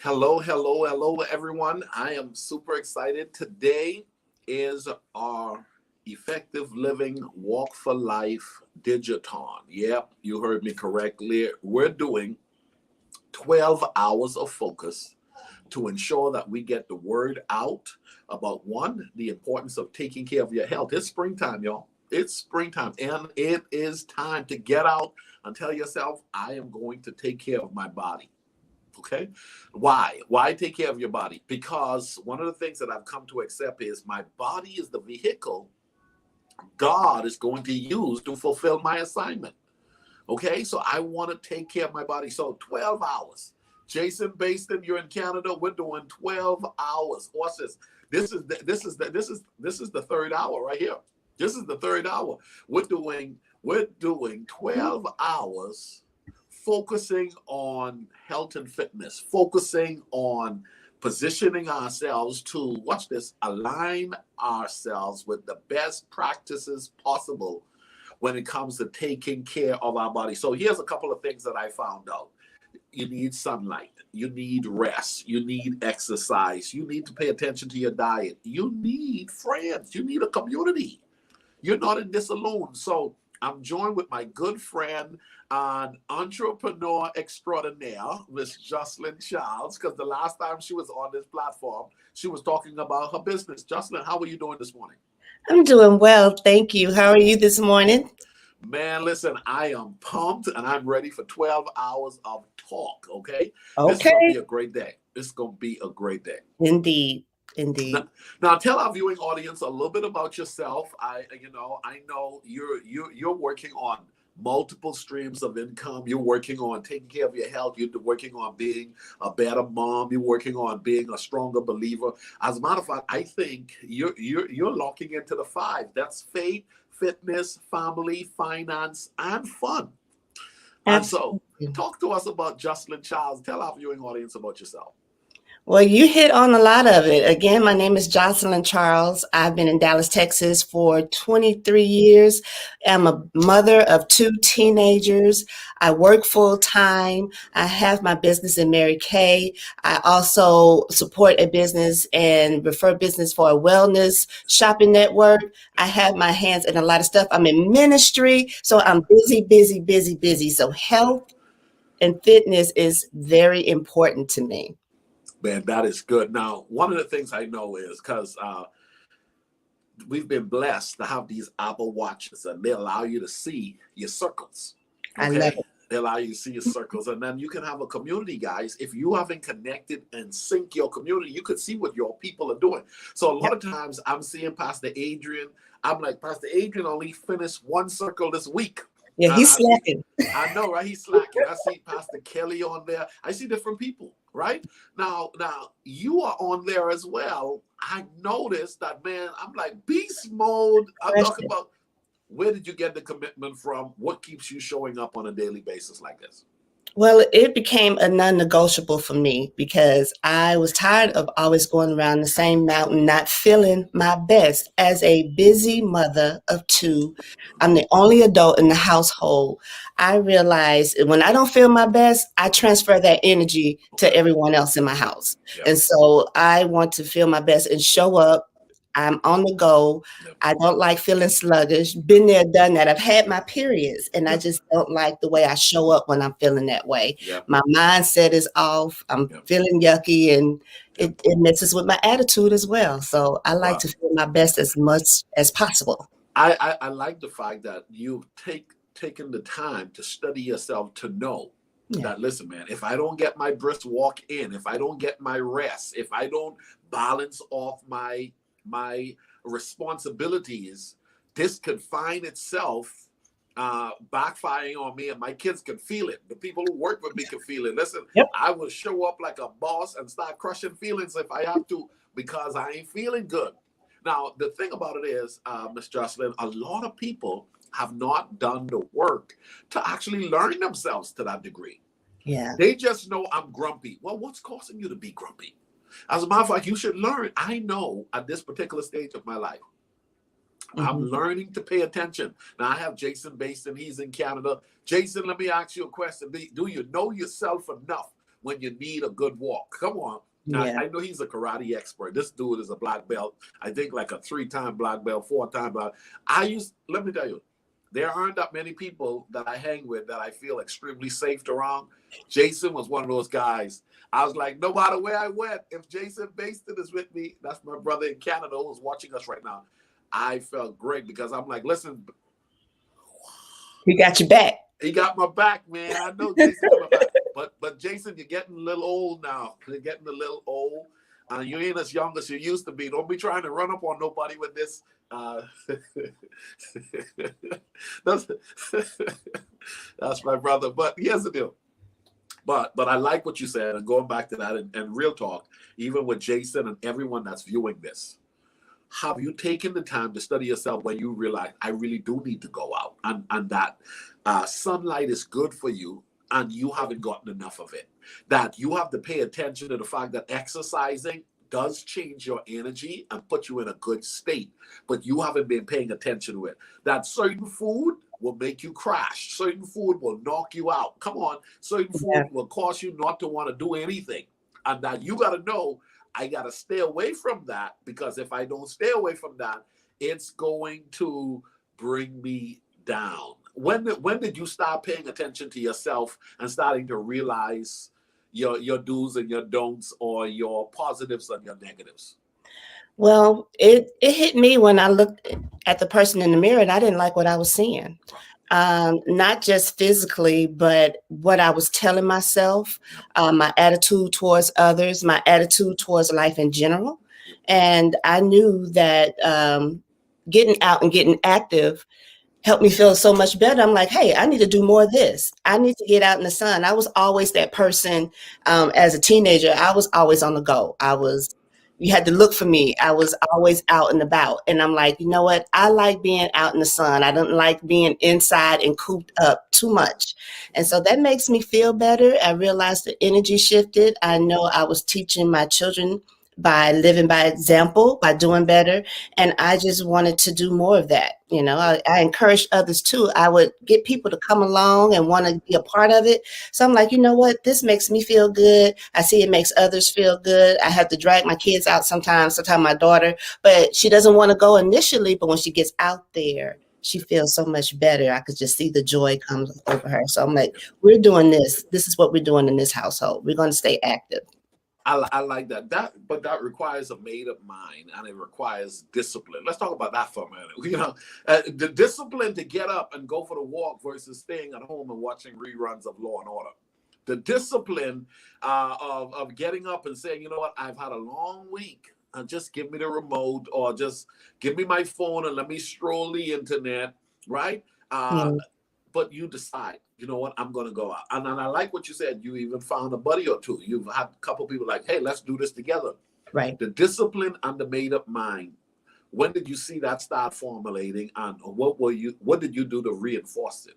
Hello, everyone. I am super excited. Today is our Effective Living Walk for Life Digi-thon. Yep, you heard me correctly. We're doing 12 hours of focus to ensure that we get the word out about one, the importance of taking care of your health. It's springtime, y'all. It's springtime, and it is time to get out and tell yourself, I am going to take care of my body. Okay. Why take care of your body? Because one of the things that I've come to accept is my body is the vehicle God is going to use to fulfill my assignment. Okay. So I want to take care of my body. So 12 hours. Jason Baston, you're in Canada. We're doing 12 hours. Watch this. This is the third hour right here. This is the third hour. We're doing 12 hours focusing on health and fitness, focusing on positioning ourselves to, watch this, align ourselves with the best practices possible when it comes to taking care of our body. So here's a couple of things that I found out. You need sunlight, you need rest, you need exercise, you need to pay attention to your diet, you need friends, you need a community. You're not in this alone. So I'm joined with my good friend and entrepreneur extraordinaire, Miss Jocelyn Charles, because the last time she was on this platform, she was talking about her business. Jocelyn, how are you doing this morning? I'm doing well, thank you. How are you this morning? Man, listen, I am pumped and I'm ready for 12 hours of talk, okay? This is going to be Okay. a great day. This is going to be a great day. Indeed, Now, indeed. now tell our viewing audience a little bit about yourself. I know you're working on multiple streams of income. You're working on taking care of your health. You're working on being a better mom. You're working on being a stronger believer. As a matter of fact, I think you're locking into the five. That's faith, fitness, family, finance, and fun. And so, Absolutely. talk to us about Jocelyn Charles. Tell our viewing audience about yourself. Well, you hit on a lot of it. Again, my name is Jocelyn Charles. I've been in Dallas, Texas for 23 years. I'm a mother of two teenagers. I work full time. I have my business in Mary Kay. I also support a business and refer business for a wellness shopping network. I have my hands in a lot of stuff. I'm in ministry, so I'm busy, busy, busy, busy. So health and fitness is very important to me. Man, that is good. Now, one of the things I know is because we've been blessed to have these Apple Watches, and they allow you to see your circles. I love Okay, they allow you to see your circles, and then you can have a community, guys. If you haven't connected and sync your community, you could see what your people are doing. So a lot it. of times, I'm seeing Pastor Adrian. I'm like, Pastor Adrian only finished one circle this week, Yeah, and he's I see. slacking. I know, right? He's slacking. I see Pastor Kelly on there. I see different people, right? Now you are on there as well. I noticed that, man. I'm like beast mode. I'm talking Pressure. about, where did you get the commitment from? What keeps you showing up on a daily basis like this? Well, it became a non-negotiable for me because I was tired of always going around the same mountain, not feeling my best. As a busy mother of two, I'm the only adult in the household. I realized when I don't feel my best, I transfer that energy to Okay. everyone else in my house. Yep. And so I want to feel my best and show up. I'm on the go. Yep. I don't like feeling sluggish. Been there, done that. I've had my periods, and I Yep. just don't like the way I show up when I'm feeling that way. Yep. My mindset is off. I'm Yep. feeling yucky, and Yep. it messes with my attitude as well. So I like Well, to feel my best as much as possible. I like the fact that you've taken the time to study yourself to know Yeah, that, listen, man, if I don't get my brisk walk in, if I don't get my rest, if I don't balance off my responsibilities, this could find itself backfiring on me, and my kids can feel it. The people who work with me can feel it. Listen, yep, I will show up like a boss and start crushing feelings if I have to, because I ain't feeling good. Now, the thing about it is, Miss Jocelyn, a lot of people have not done the work to actually learn themselves to that degree. yeah. They just know I'm grumpy. Well, what's causing you to be grumpy? As a matter of fact, you should learn. I know at this particular stage of my life, I'm Hmm. learning to pay attention. Now, I have Jason Baston. He's in Canada. Jason, let me ask you a question. Do you know yourself enough when you need a good walk. Come on. Yeah. I know he's a karate expert. This dude is a black belt. I think like a 3-time black belt, 4-time black. Let me tell you, there aren't that many people that I hang with that I feel extremely safe around. Jason was one of those guys. I was like, no matter where I went, if Jason Baston is with me, that's my brother in Canada who's watching us right now. I felt great because I'm like, listen, He got your back. he got my back, man. I know Jason got my back. But Jason, you're getting a little old now. You're getting a little old. You ain't as young as you used to be. Don't be trying to run up on nobody with this. That's my brother. But here's the deal. But I like what you said, and going back to that, and real talk, even with Jason and everyone that's viewing this, have you taken the time to study yourself when you realize I really do need to go out, and that sunlight is good for you, and you haven't gotten enough of it? That you have to pay attention to the fact that exercising does change your energy and put you in a good state, but you haven't been paying attention to it. That certain food will make you crash. Certain food will knock you out. Come on. Certain food will cause you not to want to do anything. And that you got to know, I got to stay away from that, because if I don't stay away from that, it's going to bring me down. When did you start paying attention to yourself and starting to realize your do's and your don'ts, or your positives and your negatives? Well, it hit me when I looked at the person in the mirror and I didn't like what I was seeing. Not just physically, but what I was telling myself, my attitude towards others, my attitude towards life in general. And I knew that getting out and getting active helped me feel so much better. I'm like, hey, I need to do more of this. I need to get out in the sun. I was always that person. As a teenager, I was always on the go. You had to look for me. I was always out and about. And I'm like, you know what? I like being out in the sun. I don't like being inside and cooped up too much. And so that makes me feel better. I realized the energy shifted. I know I was teaching my children by living by example, by doing better. And I just wanted to do more of that. You know, I encouraged others too. I would get people to come along and want to be a part of it. So I'm like, you know what? This makes me feel good. I see it makes others feel good. I have to drag my kids out sometimes my daughter, but she doesn't want to go initially. But when she gets out there, she feels so much better. I could just see the joy comes over her. So I'm like, we're doing this. This is what we're doing in this household. We're going to stay active. I like that. But that requires a made-up mind, and it requires discipline. Let's talk about that for a minute. You know, the discipline to get up and go for the walk versus staying at home and watching reruns of Law and Order. The discipline of getting up and saying, you know what, I've had a long week. Just give me the remote, or just give me my phone and let me stroll the internet, right? But you decide, you know what, I'm going to go out. And I like what you said. You even found a buddy or two. You've had a couple people like, hey, let's do this together. Right. The discipline and the made up mind. When did you see that start formulating, and what did you do to reinforce it?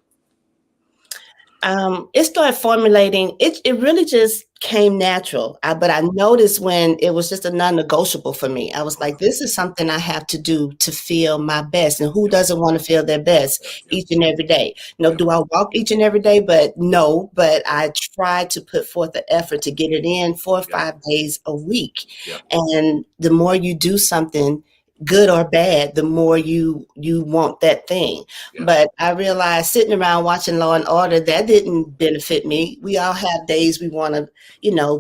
It started formulating. It really just came natural. But I noticed when it was just a non-negotiable for me. I was like, this is something I have to do to feel my best. And who doesn't want to feel their best each and every day? Do I walk each and every day? But no, but I try to put forth the effort to get it in 4 or 5 days a week. And the more you do something, good or bad, the more you want that thing. But I realized sitting around watching Law and Order, that didn't benefit me. We all have days we want to,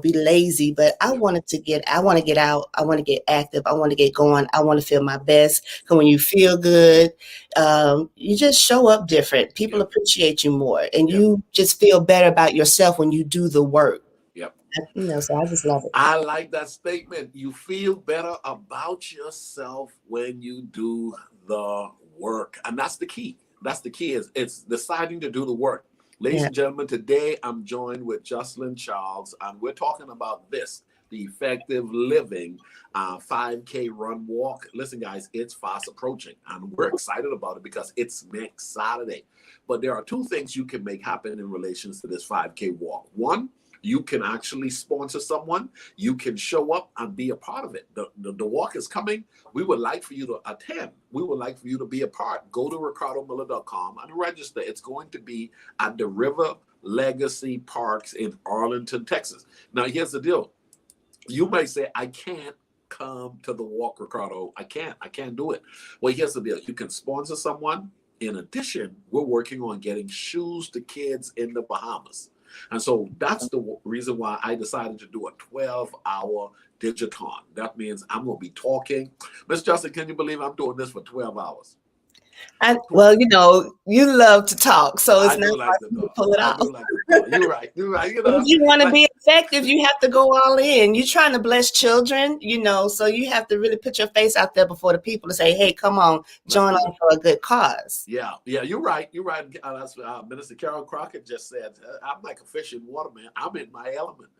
be lazy, but I want to get out. I want to get active. I want to get going. I want to feel my best. Because when you feel good, you just show up different. People appreciate you more, and you just feel better about yourself when you do the work. So I just love it. I like that statement. You feel better about yourself when you do the work. And that's the key. That's the key, is it's deciding to do the work. Ladies and gentlemen, today I'm joined with Jocelyn Charles, and we're talking about this, the Effective Living 5K run walk. Listen, guys, it's fast approaching, and we're excited about it because it's next Saturday. But there are two things you can make happen in relation to this 5K walk. One, you can actually sponsor someone. You can show up and be a part of it. The walk is coming. We would like for you to attend. We would like for you to be a part. Go to ricardomiller.com and register. It's going to be at the River Legacy Parks in Arlington, Texas. Now, here's the deal. You may say, I can't come to the walk, Ricardo. I can't do it. Well, here's the deal. You can sponsor someone. In addition, we're working on getting shoes to kids in the Bahamas. And so that's the reason why I decided to do a 12-hour Digi-thon. That means I'm going to be talking. Miss Jocelyn, can you believe I'm doing this for 12 hours? Well, you love to talk, so it's not like hard to pull it off. I do like to talk. You're right. If you want to be effective, you have to go all in. You're trying to bless children, so you have to really put your face out there before the people to say, hey, come on, join on for a good cause. Yeah, you're right. You're right. That's Minister Carol Crockett just said, I'm like a fish in water, man. I'm in my element.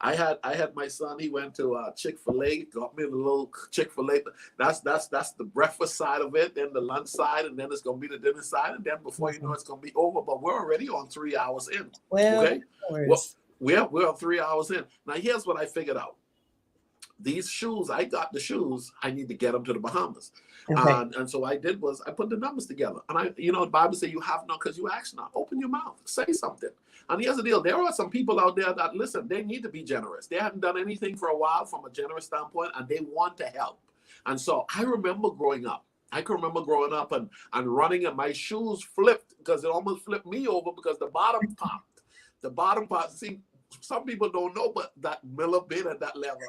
I had my son. He went to Chick-fil-A, got me a little Chick-fil-A. That's the breakfast side of it, then the lunch side, and then it's gonna be the dinner side, and then before you know it's gonna be over. But we're already on 3 hours in. Well, okay, we're on 3 hours in. Now here's what I figured out. These shoes, I got the shoes. I need to get them to the Bahamas. Okay. And so I did was I put the numbers together. And the Bible says you have not because you ask not. Open your mouth, say something. And here's the deal. There are some people out there that, listen, they need to be generous. They haven't done anything for a while from a generous standpoint, and they want to help. And so I remember growing up. I can remember growing up and running, and my shoes flipped because it almost flipped me over because the bottom popped. The bottom part, see, some people don't know, but that Miller been at that level.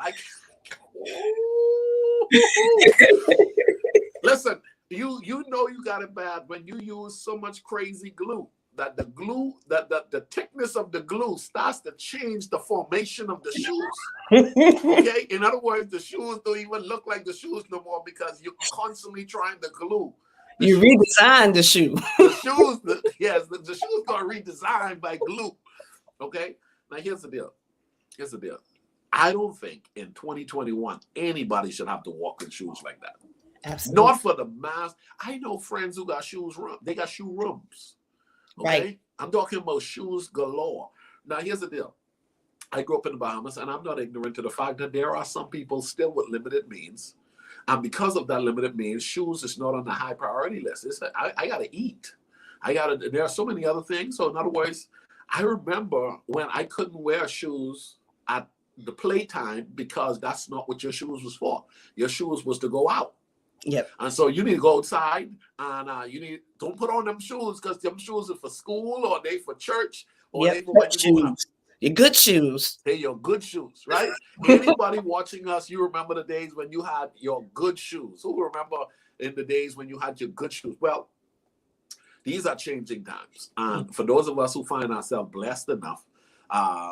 Listen, you know you got it bad when you use so much crazy glue that the thickness of the glue starts to change the formation of the shoes. Okay, in other words, the shoes don't even look like the shoes no more because you're constantly trying to glue. You redesigned the shoe. The shoes, the shoes got redesigned by glue. Okay, now here's the deal. I don't think in 2021 anybody should have to walk in shoes like that. Absolutely. Not for the mass. I know friends who got shoes room. They got shoe rooms. Okay? Right. I'm talking about shoes galore. Now here's the deal. I grew up in the Bahamas, and I'm not ignorant to the fact that there are some people still with limited means. And because of that limited means, shoes is not on the high priority list. I got to eat. There are so many other things. So in other words, I remember when I couldn't wear shoes at the playtime because that's not what your shoes was for. Your shoes was to go out. Yep. And so you need to go outside, and don't put on them shoes because them shoes are for school or they for church or they for when you go out. Your good shoes. Hey, your good shoes, right? Anybody watching us, you remember the days when you had your good shoes. Who remember in the days when you had your good shoes? Well, these are changing times. And for those of us who find ourselves blessed enough,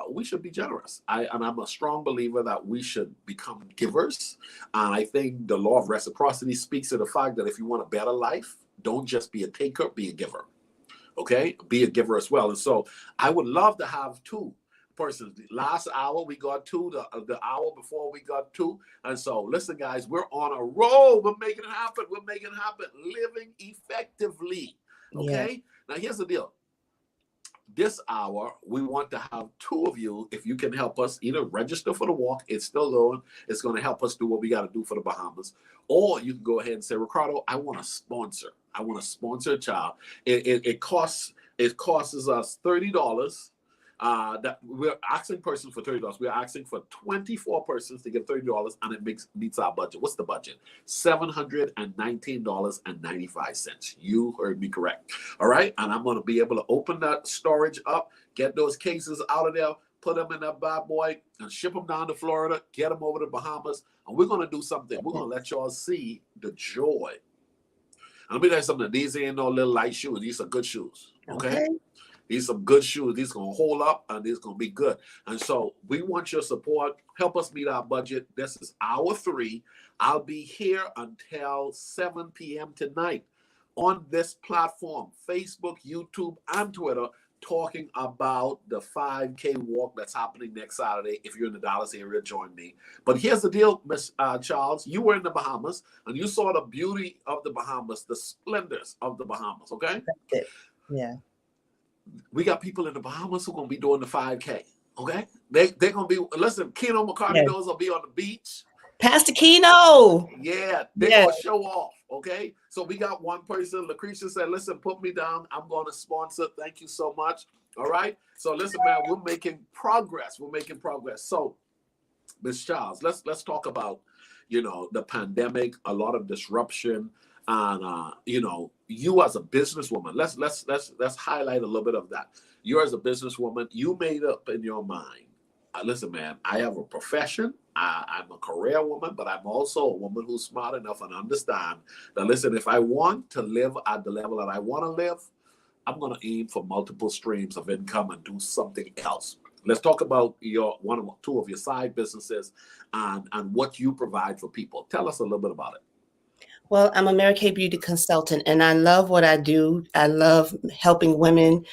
we should be generous. And I'm a strong believer that we should become givers. And I think the law of reciprocity speaks to the fact that if you want a better life, don't just be a taker, be a giver. Okay? Be a giver as well. And so I would love to have two persons. Last hour we got two, the hour before we got two. And so listen, guys, we're on a roll. We're making it happen. Living effectively. Okay? Yeah. Now here's the deal. This hour, we want to have two of you, if you can help us, either register for the walk. It's still going. It's going to help us do what we got to do for the Bahamas. Or you can go ahead and say, Ricardo, I want to sponsor. I want to sponsor a child. It costs us $30. That we're asking persons for $30. We're asking for 24 persons to give $30, and it meets our budget. What's the budget? $719.95. You heard me correct. All right, and I'm going to be able to open that storage up, get those cases out of there, put them in that bad boy, and ship them down to Florida, get them over to Bahamas, and we're going to do something. We're going to let y'all see the joy. And let me tell you something. These ain't no little light shoes. These are good shoes. Okay? These are some good shoes. These are going to hold up, and these are going to be good. And so we want your support. Help us meet our budget. This is hour 3. I'll be here until 7 p.m. tonight on this platform, Facebook, YouTube, and Twitter, talking about the 5K walk that's happening next Saturday. If you're in the Dallas area, join me. But here's the deal, Miss Charles. You were in the Bahamas, and you saw the beauty of the Bahamas, the splendors of the Bahamas, okay? Yeah. We got people in the Bahamas who are going to be doing the 5K, okay? They're going to be, listen, Keno McCartney knows will be on the beach. Pastor Keno. Yeah, they're going to show off, okay? So we got one person, Lucretia said, listen, put me down. I'm going to sponsor. Thank you so much. All right. So listen, man, we're making progress. We're making progress. So, Miss Charles, let's talk about, the pandemic, a lot of disruption, and you as a businesswoman. Let's highlight a little bit of that. You as a businesswoman, you made up in your mind. Listen, man, I have a profession. I'm a career woman, but I'm also a woman who's smart enough and understand that. Listen, if I want to live at the level that I want to live, I'm going to aim for multiple streams of income and do something else. Let's talk about your two of your side businesses and what you provide for people. Tell us a little bit about it. Well, I'm a Mary Kay beauty consultant and I love what I do. I love helping women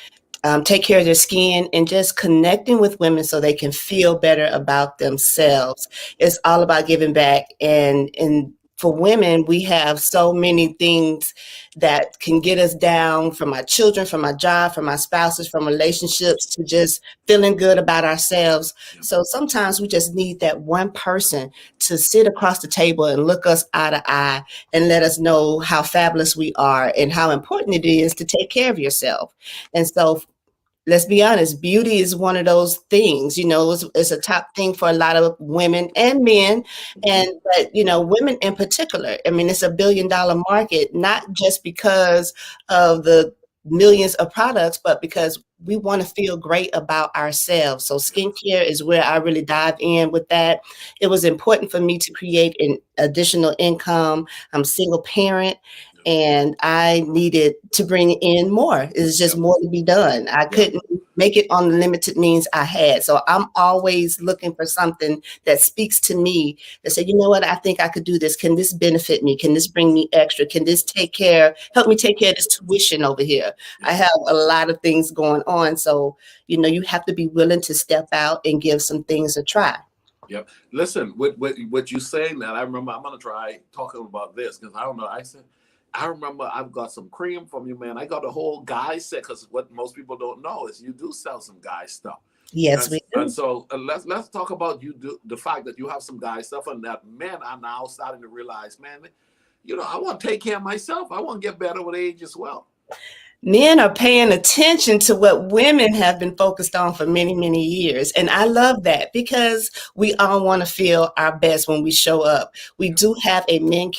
take care of their skin and just connecting with women so they can feel better about themselves. It's all about giving back. And for women, we have so many things that can get us down, from our children, from our job, from our spouses, from relationships, to just feeling good about ourselves. So sometimes we just need that one person to sit across the table and look us eye to eye and let us know how fabulous we are and how important it is to take care of yourself. And so let's be honest, beauty is one of those things, it's a top thing for a lot of women and men. But women in particular, I mean, it's $1 billion market, not just because of the millions of products, but because we want to feel great about ourselves. So skincare is where I really dive in with that. It was important for me to create an additional income. I'm a single parent and I needed to bring in more. It's just more to be done. I couldn't make it on the limited means I had. So I'm always looking for something that speaks to me, that say, you know what, I think I could do this. Can this benefit me? Can this bring me extra? Can this help me take care of this tuition over here? I have a lot of things going on. So, you have to be willing to step out and give some things a try. Yep. Listen, what you saying that, I remember, I'm gonna try talking about this because I don't know. I remember I've got some cream from you, man. I got a whole guy set, because what most people don't know is you do sell some guy stuff. Yes, we do. And so let's talk about the fact that you have some guy stuff, and that men are now starting to realize, man, I want to take care of myself. I want to get better with age as well. Men are paying attention to what women have been focused on for many, many years. And I love that, because we all want to feel our best when we show up. We do have a men's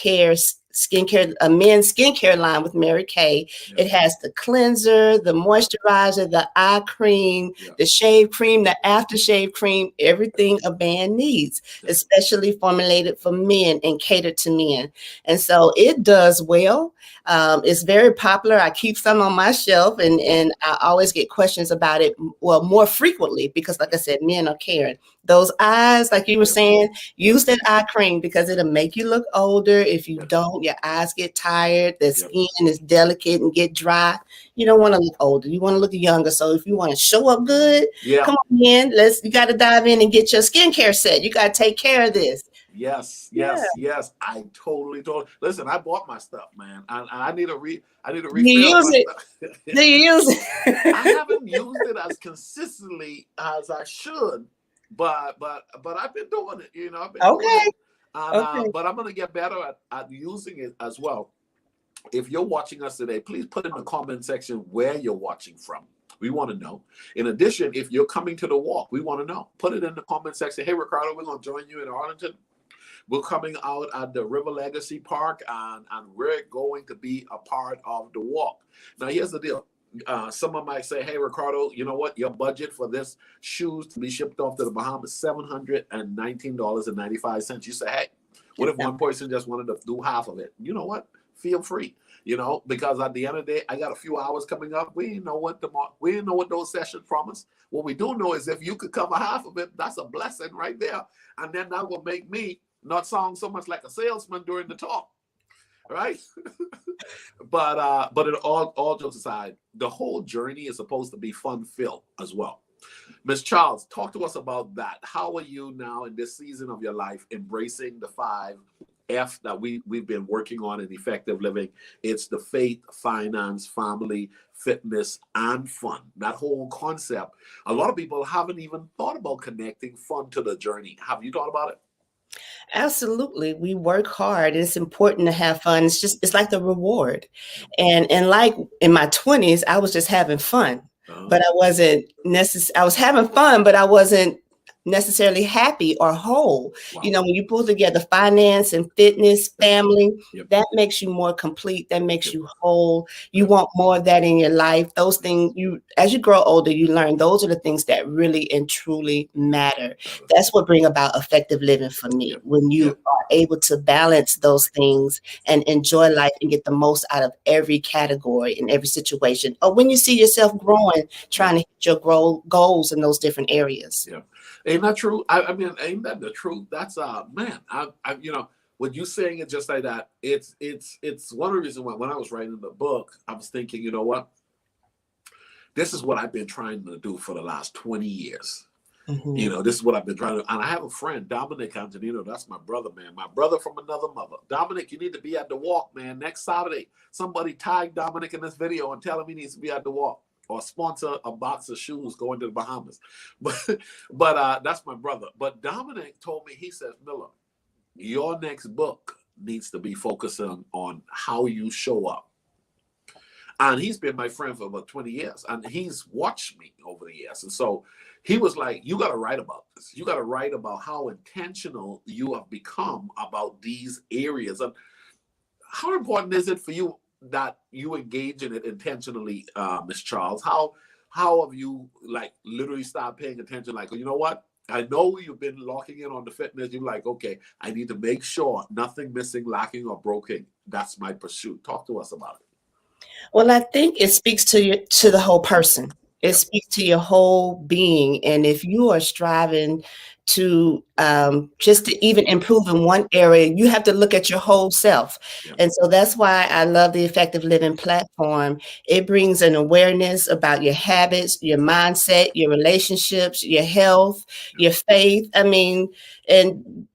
skincare line with Mary Kay. It has the cleanser, the moisturizer, the eye cream, the shave cream, the aftershave cream, everything a man needs, especially formulated for men and catered to men. And so it does well. It's very popular. I keep some on my shelf, and I always get questions about it, well, more frequently, because like I said, men are caring. Those eyes, like you were saying, use that eye cream because it'll make you look older. If you don't, your eyes get tired, the skin is delicate and get dry. You don't want to look older. You want to look younger. So if you want to show up good, come on in. You got to dive in and get your skincare set. You got to take care of this. Yes. I totally. Listen, I bought my stuff, man. I need a refill. You use it. Do you use it? I haven't used it as consistently as I should, but I've been doing it. I've been doing it. And, but I'm gonna get better at using it as well. If you're watching us today, please put in the comment section where you're watching from. We want to know. In addition, if you're coming to the walk, we want to know. Put it in the comment section. Hey, Ricardo, we're going to join you in Arlington. We're coming out at the River Legacy Park, and we're going to be a part of the walk. Now, here's the deal. Someone might say, hey, Ricardo, you know what? Your budget for this shoes to be shipped off to the Bahamas, $719.95. You say, hey, what if one person just wanted to do half of it? You know what? Feel free. Because at the end of the day, I got a few hours coming up. We didn't know what those sessions promise. What we do know is if you could cover half of it, that's a blessing right there. And then that will make me not sound so much like a salesman during the talk, right? but it all jokes aside, the whole journey is supposed to be fun-filled as well. Ms. Charles, talk to us about that. How are you now in this season of your life embracing the 5F that we've been working on in effective living? It's the faith, finance, family, fitness, and fun. That whole concept. A lot of people haven't even thought about connecting fun to the journey. Have you thought about it? Absolutely. We work hard. It's important to have fun. It's like the reward. And like in my 20s, I was just having fun. but I wasn't I was having fun, but I wasn't necessarily happy or whole. Wow. You know, when you pull together finance and fitness, family, Yep. that makes you more complete. That makes Yep. you whole. You Yep. want more of that in your life. Those things as you grow older, you learn those are the things that really and truly matter. That's what bring about effective living for me. Yep. When you Yep. are able to balance those things and enjoy life and get the most out of every category in every situation, or when you see yourself growing, trying to hit your goals in those different areas. Yeah. Ain't that true? I mean, ain't that the truth? That's man, you know, when you saying it just like that, it's one of the reasons why when I was writing the book, I was thinking, you know what? This is what I've been trying to do for the last 20 years. Mm-hmm. You know, this is what I've been trying to, and I have a friend, Dominic Antonino. That's my brother, man. My brother from another mother. Dominic, you need to be at the walk, man. Next Saturday, somebody tag Dominic in this video and tell him he needs to be at the walk, or sponsor a box of shoes going to the Bahamas. But that's my brother. But Dominic told me, he says, Miller, your next book needs to be focusing on how you show up. And he's been my friend for about 20 years. And he's watched me over the years. And so he was like, you got to write about this. You got to write about how intentional you have become about these areas. And how important is it for you that you engage in it intentionally, Miss Charles? How have you like literally started paying attention? Like, you know what? I know you've been locking in on the fitness. You're like, okay, I need to make sure nothing missing, lacking, or broken. That's my pursuit. Talk to us about it. Well, I think it speaks to the whole person. It Yep. speaks to your whole being. And if you are striving to just to even improve in one area, you have to look at your whole self. Yep. And so that's why I love the Effective Living platform. It brings an awareness about your habits, your mindset, your relationships, your health, your faith. I mean, and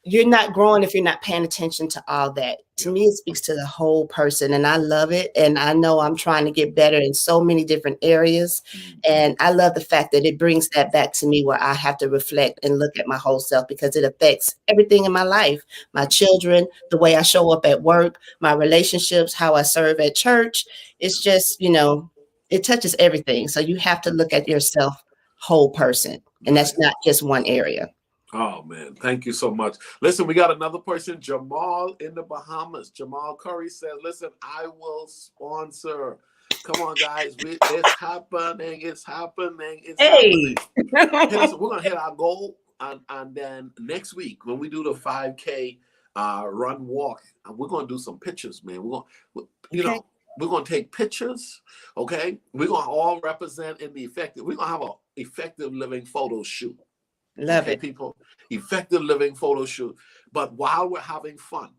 you're not growing if you're not paying attention to all that. To me, it speaks to the whole person, and I love it. And I know I'm trying to get better in so many different areas. And I love the fact that it brings that back to me where I have to reflect and look at my whole self, because it affects everything in my life, my children, the way I show up at work, my relationships, how I serve at church. It's just, it touches everything. So you have to look at yourself whole person, and that's not just one area. Oh man, thank you so much. Listen, we got another person, Jamal in the Bahamas. Jamal Curry says, listen, I will sponsor. Come on, guys. It's happening. It's happening. It's happening. Hey, listen, we're gonna hit our goal, and then next week when we do the 5K run walk, we're gonna do some pictures, man. We're gonna take pictures. Okay, we're gonna all represent in the effective. We're gonna have an effective living photo shoot. Love it. People, effective living photo shoot. But while we're having fun,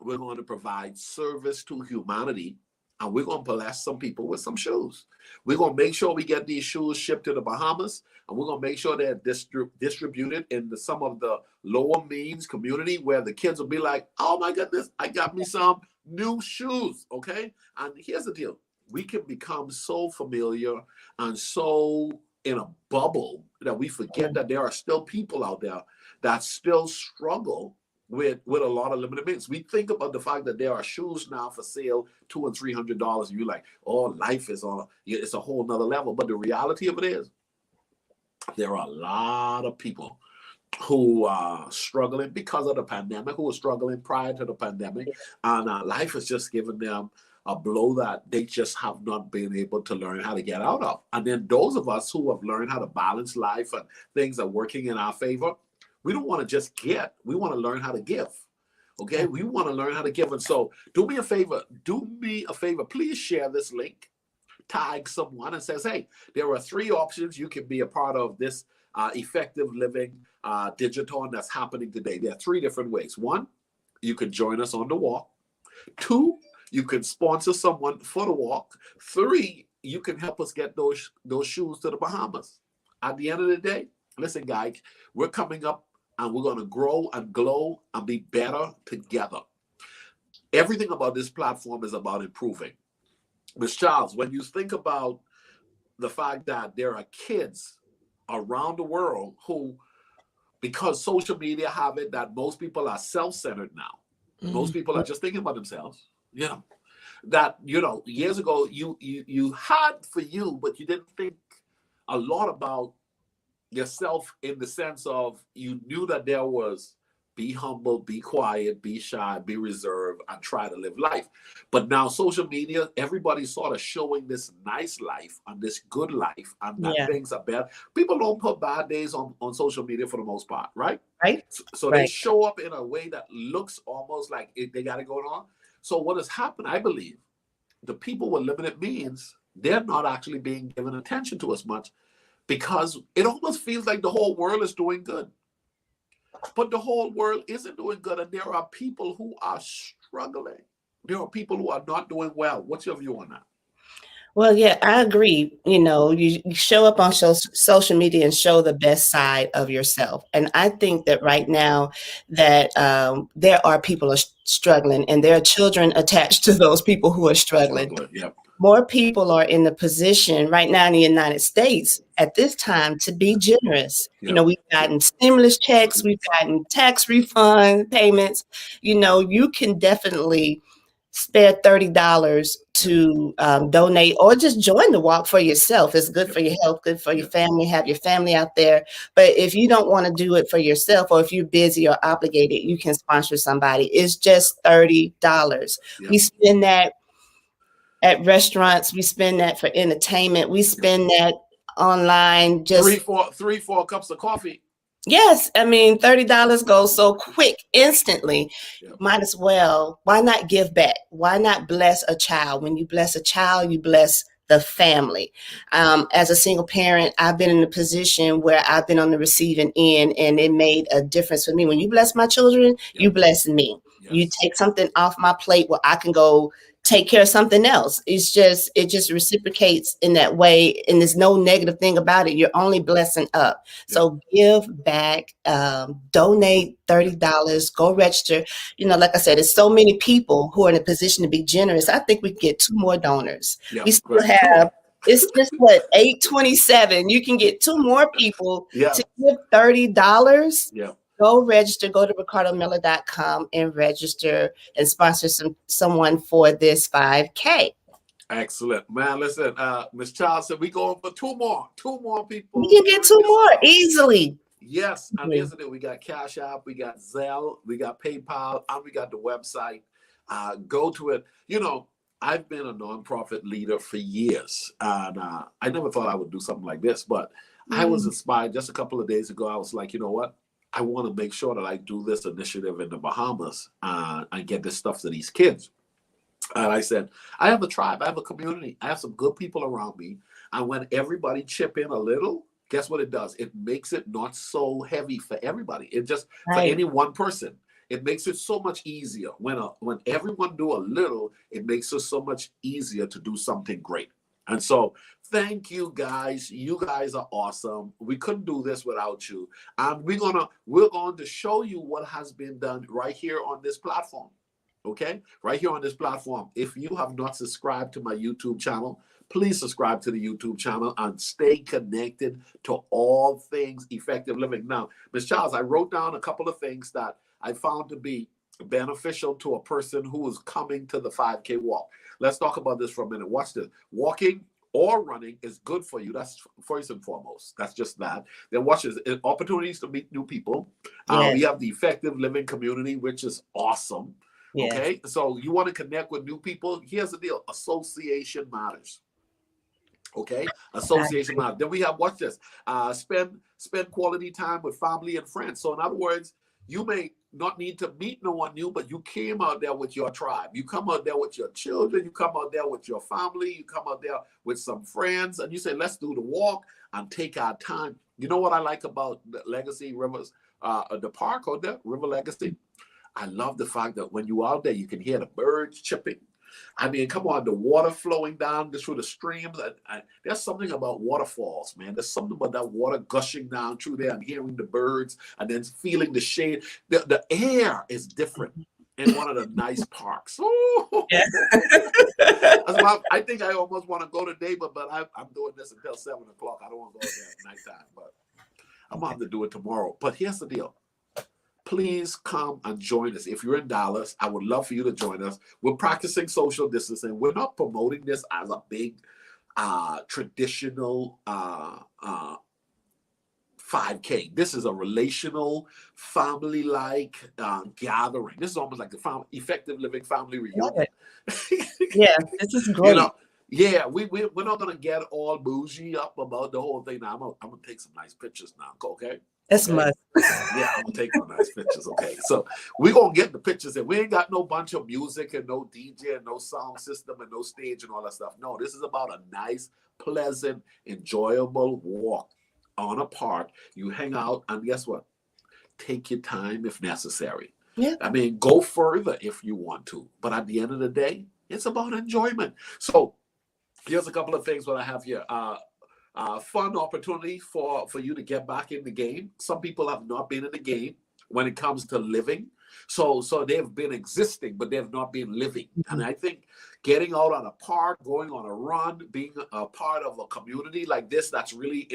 we're going to provide service to humanity, and we're going to bless some people with some shoes. We're going to make sure we get these shoes shipped to the Bahamas, and we're going to make sure they're distributed in some of the lower means community where the kids will be like, oh my goodness, I got me some new shoes, okay? And here's the deal. We can become so familiar and so in a bubble that we forget that there are still people out there that still struggle with a lot of limited means. We think about the fact that there are shoes now for sale, $200 and $300, and you're like, oh, life is it's a whole nother level. But the reality of it is, there are a lot of people who are struggling because of the pandemic, who were struggling prior to the pandemic, and life has just given them a blow that they just have not been able to learn how to get out of. And then those of us who have learned how to balance life and things are working in our favor, we don't want to just get, we want to learn how to give. Okay, we want to learn how to give. And so do me a favor, please share this link, tag someone and says, hey, there are 3 options you can be a part of this effective living Digi-thon that's happening today. There are 3 different ways. 1, you can join us on the walk. 2, you can sponsor someone for the walk. 3, you can help us get those shoes to the Bahamas. At the end of the day, listen, guys, we're coming up and we're going to grow and glow and be better together. Everything about this platform is about improving. Ms. Charles, when you think about the fact that there are kids around the world who, because social media have it that most people are self-centered now. Most people are just thinking about themselves. that, years ago you had for you, but you didn't think a lot about yourself, in the sense of you knew that there was, be humble, be quiet, be shy, be reserved, and try to live life. But now social media, everybody's sort of showing this nice life and this good life, and that Yeah. things are bad. People don't put bad days on social media for the most part, right? Right. So they Right. show up in a way that looks almost like they got it going on. So what has happened, I believe, the people with limited means, they're not actually being given attention to as much, because it almost feels like the whole world is doing good. But the whole world isn't doing good, and there are people who are struggling. There are people who are not doing well. What's your view on that? Well, yeah, I agree. You show up on social media and show the best side of yourself. And I think that right now that there are people are struggling, and there are children attached to those people who are struggling. Struggling, yep. More people are in the position right now in the United States at this time to be generous. Yep. We've gotten stimulus checks, we've gotten tax refund payments. You can definitely spare $30 to donate, or just join the walk for yourself. It's good for your health, good for your family, have your family out there. But if you don't want to do it for yourself, or if you're busy or obligated, you can sponsor somebody. It's just $30. Yep. We spend that at restaurants, we spend that for entertainment, we spend that online, just three, four cups of coffee. yes. I mean, $30 goes so quick, instantly. Yep. Might as well. Why not give back? Why not bless a child? When you bless a child, you bless the family. As a single parent, I've been in a position where I've been on the receiving end, and it made a difference for me. When you bless my children, you bless me. Yes. You take something off my plate where I can go take care of something else. It just reciprocates in that way, and there's no negative thing about it. You're only blessing up. So give back, donate $30, go register. Like I said, there's so many people who are in a position to be generous. I think we can get 2 more donors. We still have, it's just what, 827. You can get 2 more people to give $30. Yeah. Go register, go to ricardomiller.com and register and sponsor someone for this 5K. Excellent. Man, listen, Ms. Child said we going for 2 more people. You can get 2 more easily. Yes, and isn't it? We got Cash App, we got Zelle, we got PayPal, and we got the website. Go to it. I've been a nonprofit leader for years, and I never thought I would do something like this, but I was inspired just a couple of days ago. I was like, you know what? I want to make sure that I do this initiative in the Bahamas and get this stuff to these kids. And I said, I have a tribe, I have a community, I have some good people around me. And when everybody chip in a little, guess what it does? It makes it not so heavy for everybody. It just, for any one person, it makes it so much easier. When everyone do a little, it makes it so much easier to do something great. And so thank you guys. You guys are awesome. We couldn't do this without you. And we're going to show you what has been done right here on this platform. Okay? Right here on this platform. If you have not subscribed to my YouTube channel, please subscribe to the YouTube channel and stay connected to all things effective living. Now, Ms. Charles, I wrote down a couple of things that I found to be beneficial to a person who is coming to the 5K walk. Let's talk about this for a minute. Watch this. Walking or running is good for you. That's first and foremost. That's just that. Then watch this. Opportunities to meet new people. We have the effective living community, which is awesome. Yes. Okay. So you want to connect with new people. Here's the deal. Association matters. Okay. Association matters. Then we have, watch this. Spend quality time with family and friends. So in other words, you may not need to meet no one new, but you came out there with your tribe. You come out there with your children. You come out there with your family. You come out there with some friends, and you say, let's do the walk and take our time. You know what I like about the Legacy Rivers, the park or the River Legacy? I love the fact that when you're out there, you can hear the birds chirping. I mean, come on, the water flowing down through the streams. There's something about waterfalls, man. There's something about that water gushing down through there and hearing the birds and then feeling the shade. The air is different in one of the nice parks. Yeah. I think I almost want to go today, but I'm doing this until 7 o'clock. I don't want to go there at nighttime, but I'm going to have to do it tomorrow. But here's the deal. please come and join us. If you're in Dallas, I would love for you to join us. We're practicing social distancing. We're not promoting this as a big traditional 5K. This is a relational, family-like gathering. This is almost like the effective living family reunion. Yeah, this is great. You know, yeah, we're not gonna get all bougie up about the whole thing. Now I'm gonna take some nice pictures now. Okay. That's okay? much. Yeah, I'm gonna take some nice pictures. Okay, so we're gonna get the pictures, and we ain't got no bunch of music and no DJ and no sound system and no stage and all that stuff. No, this is about a nice, pleasant, enjoyable walk on a park. You hang out, and guess what? Take your time if necessary. Yeah. I mean, go further if you want to, but at the end of the day, it's about enjoyment. So here's a couple of things that I have here. Fun opportunity for you to get back in the game. Some people have not been in the game when it comes to living. So they've been existing, but they've not been living. And I think getting out on a park, going on a run, being a part of a community like this, that's really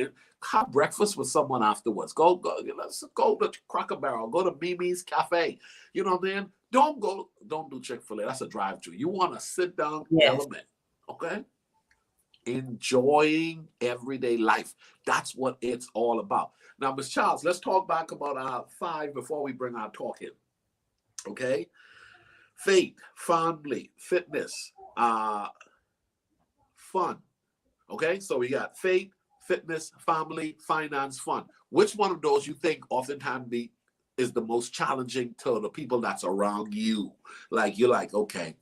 have breakfast with someone afterwards. Go, let's go to Cracker Barrel, go to Mimi's Cafe. You know what I mean? Don't do Chick-fil-A. That's a drive-through. You want to sit down element, okay? Enjoying everyday life. That's what it's all about. Now, Ms. Charles, let's talk back about our 5 before we bring our talk in. Okay? Faith, family, fitness, fun. Okay? So we got faith, fitness, family, finance, fun. Which one of those you think oftentimes is the most challenging to the people that's around you? Like, you're like, okay,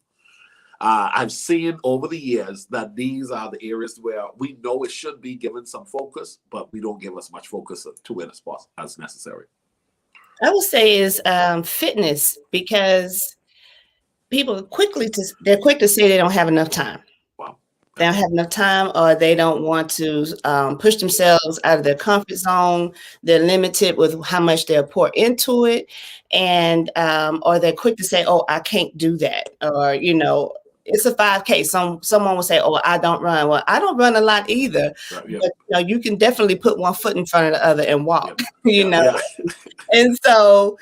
I've seen over the years that these are the areas where we know it should be given some focus, but we don't give as much focus to it as necessary. I would say is fitness, because people they're quick to say they don't have enough time. Wow. They don't have enough time, or they don't want to push themselves out of their comfort zone. They're limited with how much they'll pour into it, and or they're quick to say, "Oh, I can't do that," or it's a 5K. Someone will say, "Oh, I don't run." Well, I don't run a lot either, Right, but you can definitely put one foot in front of the other and walk. Yeah. And so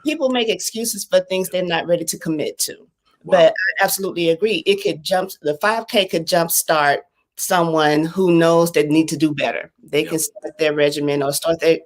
people make excuses for things they're not ready to commit to. Wow. But I absolutely agree. The 5K could jumpstart someone who knows they need to do better. They can start their regimen or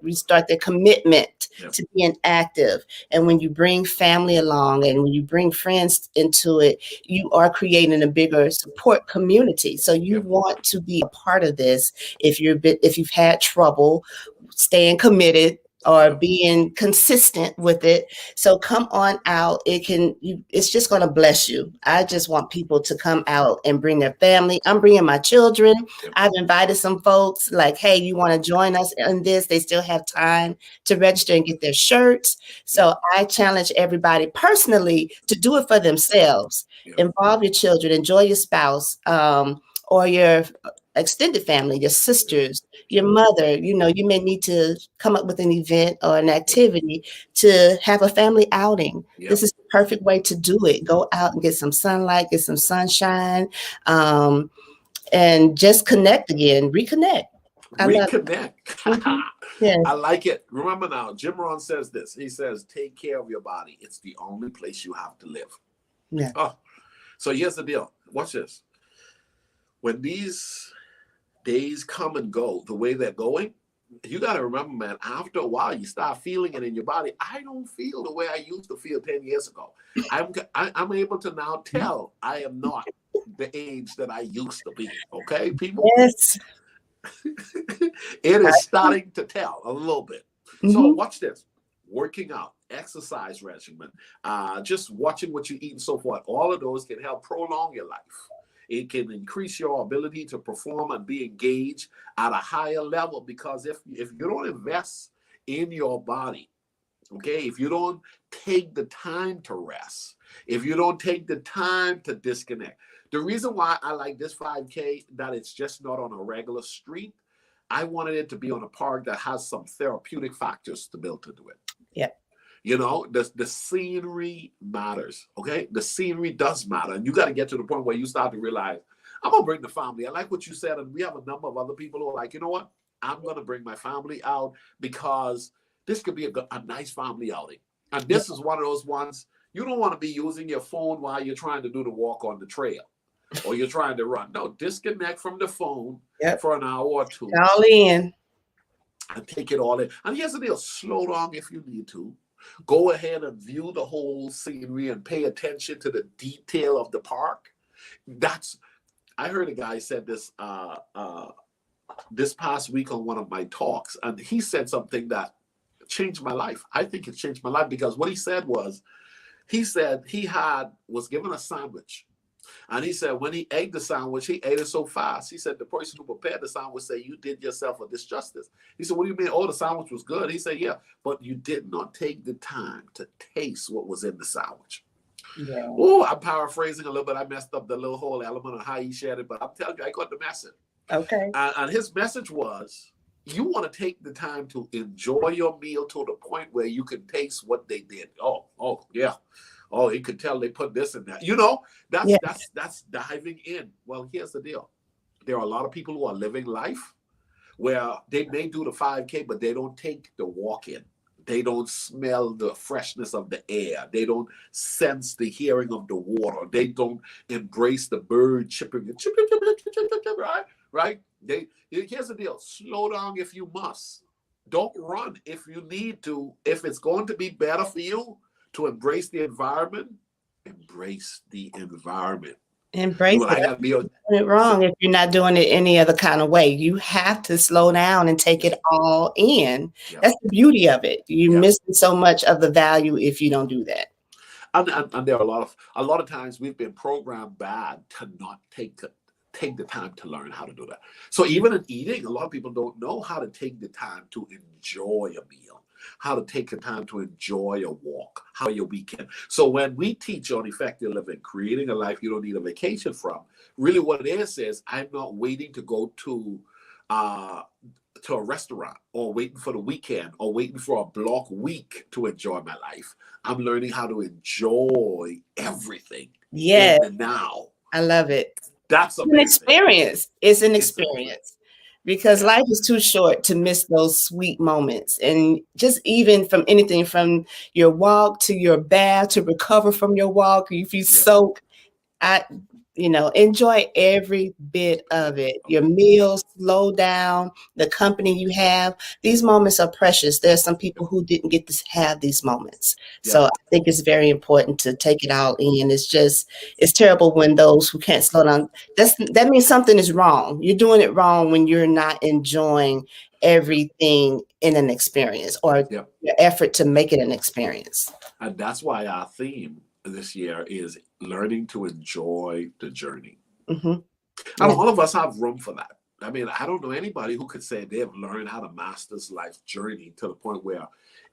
restart their commitment to being active. And when you bring family along and when you bring friends into it, you are creating a bigger support community. So you want to be a part of this if you've had trouble staying committed or being consistent with it. So come on out. It's just going to bless you. I just want people to come out and bring their family. I'm bringing my children. I've invited some folks like, hey, you want to join us in this? They still have time to register and get their shirts. So I challenge everybody personally to do it for themselves. Involve your children, enjoy your spouse, or your extended family, your sisters, your mother. You may need to come up with an event or an activity to have a family outing. This is the perfect way to do it. Go out and get some sunlight, get some sunshine, and just connect again, reconnect. Reconnect. I like it. Remember now, Jim Rohn says this. He says, take care of your body. It's the only place you have to live. Yeah. Oh, so here's the deal. Watch this. When these days come and go the way they're going, you got to remember, man, after a while, you start feeling it in your body. I don't feel the way I used to feel 10 years ago. I'm able to now tell I am not the age that I used to be. Okay, people? Yes. It is starting to tell a little bit. So watch this. Working out, exercise regimen, just watching what you eat and so forth. All of those can help prolong your life. It can increase your ability to perform and be engaged at a higher level, because if you don't invest in your body, okay, if you don't take the time to rest, if you don't take the time to disconnect, the reason why I like this 5K, that it's just not on a regular street, I wanted it to be on a park that has some therapeutic factors to build into it. Yeah. The scenery matters, okay? The scenery does matter. And you got to get to the point where you start to realize, I'm going to bring the family. I like what you said. And we have a number of other people who are like, you know what? I'm going to bring my family out because this could be a nice family outing. And this is one of those ones you don't want to be using your phone while you're trying to do the walk on the trail or you're trying to run. No, disconnect from the phone for an hour or two. All in. And take it all in. And here's the deal, slow down if you need to. Go ahead and view the whole scenery and pay attention to the detail of the park. I heard a guy said this this past week on one of my talks, and he said something that changed my life. I think it changed my life because what he said he was given a sandwich. And he said when he ate the sandwich, he ate it so fast. He said the person who prepared the sandwich said, you did yourself a disjustice. He said, what do you mean? Oh, the sandwich was good. He said, yeah, but you did not take the time to taste what was in the sandwich. Yeah. Oh, I'm paraphrasing a little bit. I messed up the little whole element of how he shared it, but I'm telling you, I got the message. Okay. And his message was, you want to take the time to enjoy your meal to the point where you can taste what they did. Oh, yeah. Oh, you could tell they put this in that. You know, that's diving in. Well, here's the deal. There are a lot of people who are living life where they may do the 5K, but they don't take the walk in. They don't smell the freshness of the air. They don't sense the hearing of the water. They don't embrace the bird chirping, right? Here's the deal. Slow down if you must. Don't run if you need to. If it's going to be better for you to embrace the environment, embrace the environment. Embrace it. I be doing it wrong if you're not doing it any other kind of way. You have to slow down and take it all in. Yep. That's the beauty of it. You're missing so much of the value if you don't do that. And there are a lot of times we've been programmed bad to not take the time to learn how to do that. So even in eating, a lot of people don't know how to take the time to enjoy a meal, how to take the time to enjoy a walk, how your weekend. So when we teach on effective living, creating a life you don't need a vacation from, really what it is I'm not waiting to go to a restaurant or waiting for the weekend or waiting for a block week to enjoy my life. I'm learning how to enjoy everything in the now. I love it. That's an experience. It's an experience. Because life is too short to miss those sweet moments. And just even from anything from your walk to your bath to recover from your walk, if you soak, enjoy every bit of it. Your meals, slow down, the company you have. These moments are precious. There are some people who didn't get to have these moments. So I think it's very important to take it all in. It's terrible when those who can't slow down, that means something is wrong. You're doing it wrong when you're not enjoying everything in an experience or your effort to make it an experience. And that's why our theme this year is learning to enjoy the journey. Mm-hmm. And all of us have room for that. I mean, I don't know anybody who could say they've learned how to master this life journey to the point where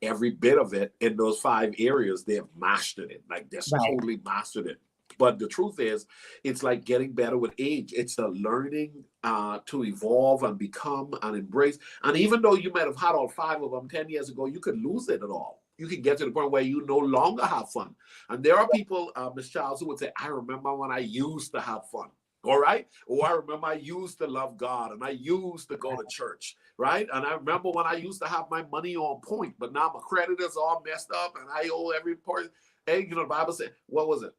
every bit of it in those 5 areas, they've mastered it. Like they've totally mastered it. But the truth is, it's like getting better with age. It's a learning to evolve and become and embrace. And even though you might have had all 5 of them 10 years ago, you could lose it at all. You can get to the point where you no longer have fun. And there are people, Ms. Charles, who would say, I remember when I used to have fun. All right. Or I remember I used to love God and I used to go to church. Right. And I remember when I used to have my money on point, but now my credit is all messed up and I owe every person. Hey, the Bible said, what was it?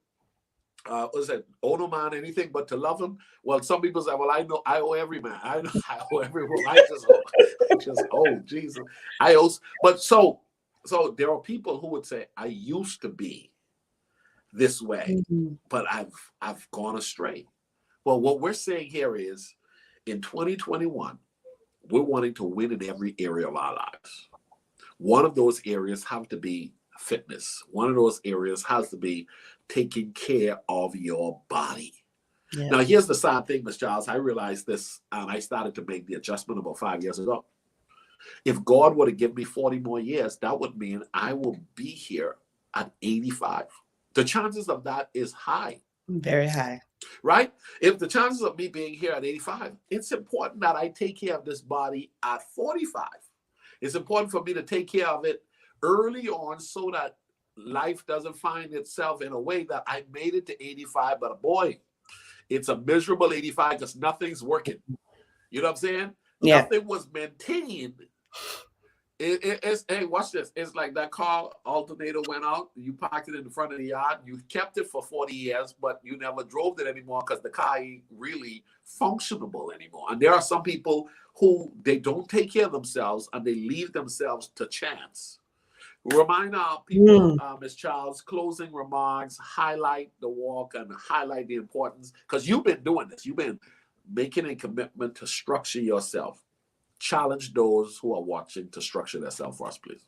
Was it owe no man anything but to love him? Well, some people say, well, I know I owe every man. I owe everyone. I just owe Jesus. I owe. But so there are people who would say, I used to be this way, but I've gone astray. Well, what we're saying here is in 2021, we're wanting to win in every area of our lives. One of those areas have to be fitness. One of those areas has to be taking care of your body. Yeah. Now, here's the sad thing, Ms. Giles. I realized this and I started to make the adjustment about 5 years ago. If God were to give me 40 more years, that would mean I will be here at 85. The chances of that is high. Very high. Right? If the chances of me being here at 85, it's important that I take care of this body at 45. It's important for me to take care of it early on so that life doesn't find itself in a way that I made it to 85, but boy, it's a miserable 85 because nothing's working. You know what I'm saying? Yeah. Nothing was maintained It's, hey, watch this. It's like that car alternator went out. You parked it in the front of the yard. You kept it for 40 years, but you never drove it anymore because the car ain't really functionable anymore. And there are some people who they don't take care of themselves and they leave themselves to chance. Remind our people, Mm. Ms. Charles, closing remarks, highlight the walk and highlight the importance, because you've been doing this. You've been making a commitment to structure yourself. Challenge those who are watching to structure themselves for us, please.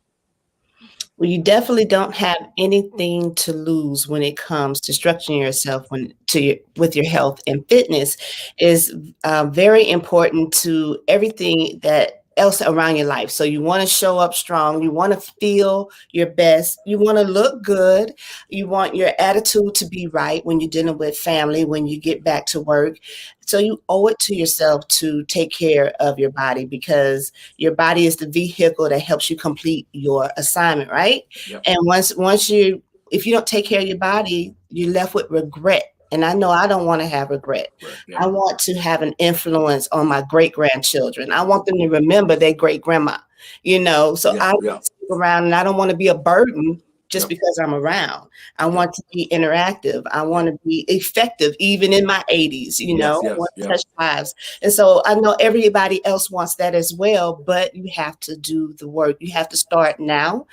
Well, you definitely don't have anything to lose when it comes to structuring yourself with your health, and fitness is very important to everything that else around your life. So you want to show up strong, you want to feel your best, you want to look good, you want your attitude to be right when you're dealing with family, when you get back to work. So you owe it to yourself to take care of your body, because your body is the vehicle that helps you complete your assignment, right? Yep. And if you don't take care of your body, you're left with regret. And I know I don't want to have regret. Right. I Yep. want to have an influence on my great grandchildren. I want them to remember their great grandma, so Yeah. I Yeah. stick around, and I don't want to be a burden just Yep. because I'm around. I Yep. want to be interactive. I want Yep. to be effective, even in my 80s, Yes. I Yes. want to Yep. touch lives. And so I know everybody else wants that as well, but you have to do the work. You have to start now.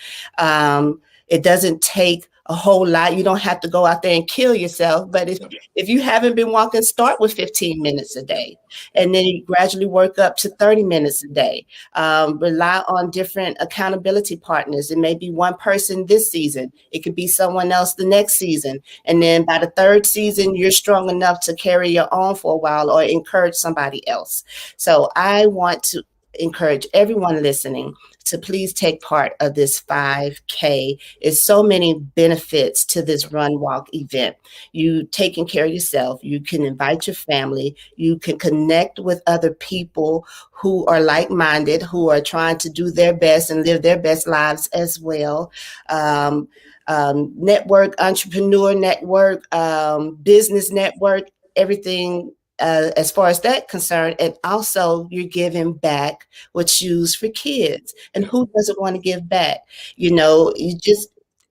It doesn't take a whole lot. You don't have to go out there and kill yourself. But Yep. if you haven't been walking, start with 15 minutes a Yep. day, and then you gradually work up to 30 minutes a day. Rely on different accountability partners. It may be one person this season. It could be someone else the next season. And then by the third season, you're strong enough to carry your own for a while or encourage somebody else. So I want to encourage everyone listening to please take part of this 5K. There's so many benefits to this run walk event. You taking care of yourself, you can invite your family, you can connect with other people who are like-minded, who are trying to do their best and live their best lives as well. Um, Network, entrepreneur network, business network, everything as far as that concerned. And also you're giving back with shoes for kids. And Yep. who doesn't want to give back?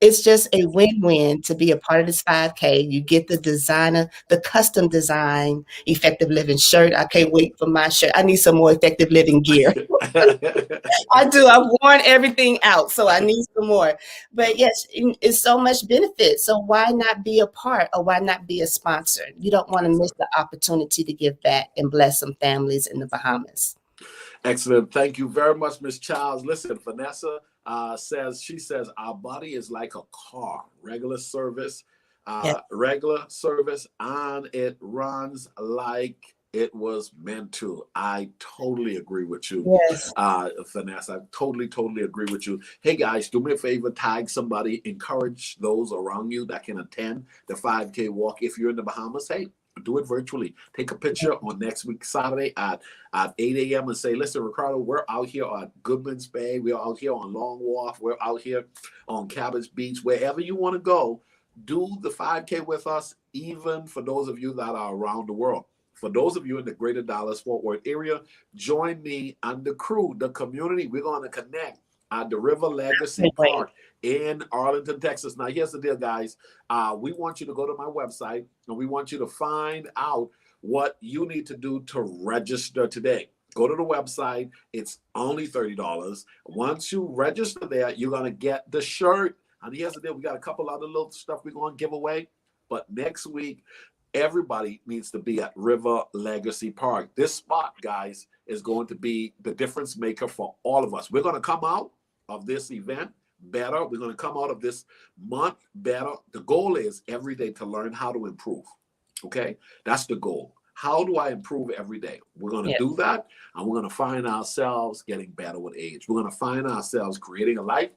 It's just a win-win to be a part of this 5K. You get the custom design effective living shirt. I can't wait for my shirt. I need some more effective living gear. I do. I've worn everything out, so I need some more. But yes, it's so much benefit. So why not be a part, or why not be a sponsor? You don't want to miss the opportunity to give back and bless some families in the Bahamas. Excellent. Thank you very much, Ms. Childs. Listen, Vanessa says our body is like a car, Yes. regular service, and it runs like it was meant to. I totally agree with you, Yes. Vanessa. I totally agree with you. Hey guys, do me a favor, tag somebody, encourage those around you that can attend the 5K walk. If you're in the Bahamas, hey, do it virtually. Take a picture on next week Saturday at 8 a.m. and say, listen, Ricardo, we're out here at Goodman's Bay. We're out here on Long Wharf. We're out here on Cabbage Beach. Wherever you want to go, do the 5K with us, even for those of you that are around the world. For those of you in the greater Dallas-Fort Worth area, join me and the crew, the community. We're going to connect at the River Legacy Wait. Park in Arlington, Texas. Now, here's the deal, guys. We want you to go to my website, and we want you to find out what you need to do to register today. Go to the website. It's only $30. Once you register there, you're going to get the shirt. And here's the deal. We got a couple other little stuff we're going to give away. But next week, everybody needs to be at River Legacy Park. This spot, guys, is going to be the difference maker for all of us. We're going to come out of this event better. We're going to come out of this month better. The goal is every day to learn how to improve. Okay? That's the goal. How do I improve every day? We're going to Yes. do that, and we're going to find ourselves getting better with age. We're going to find ourselves creating a life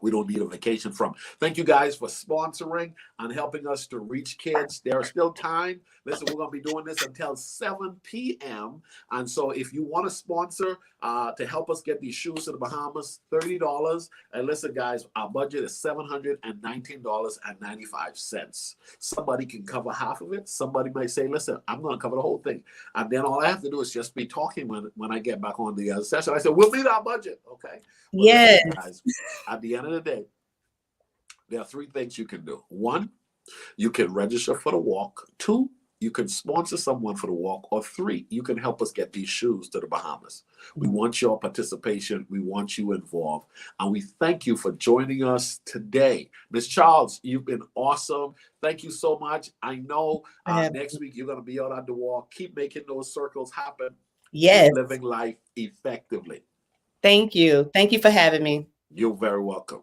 we don't need a vacation from. Thank you guys for sponsoring and helping us to reach kids. There is still time. Listen, we're going to be doing this until 7 p.m. And so if you want to sponsor to help us get these shoes to the Bahamas, $30. And listen, guys, our budget is $719.95. Somebody can cover half of it. Somebody might say, listen, I'm going to cover the whole thing. And then all I have to do is just be talking when I get back on the other session. I said, we'll meet our budget. Okay. But Yes. listen, guys, at the end of the day, there are 3 things you can do. 1, you can register for the walk. 2, you can sponsor someone for the walk. Or 3, you can help us get these shoes to the Bahamas. We want your participation. We want you involved. And we thank you for joining us today. Ms. Charles, you've been awesome. Thank you so much. I know next week you're going to be out on the walk. Keep making those circles happen. Yes. Keep living life effectively. Thank you. Thank you for having me. You're very welcome.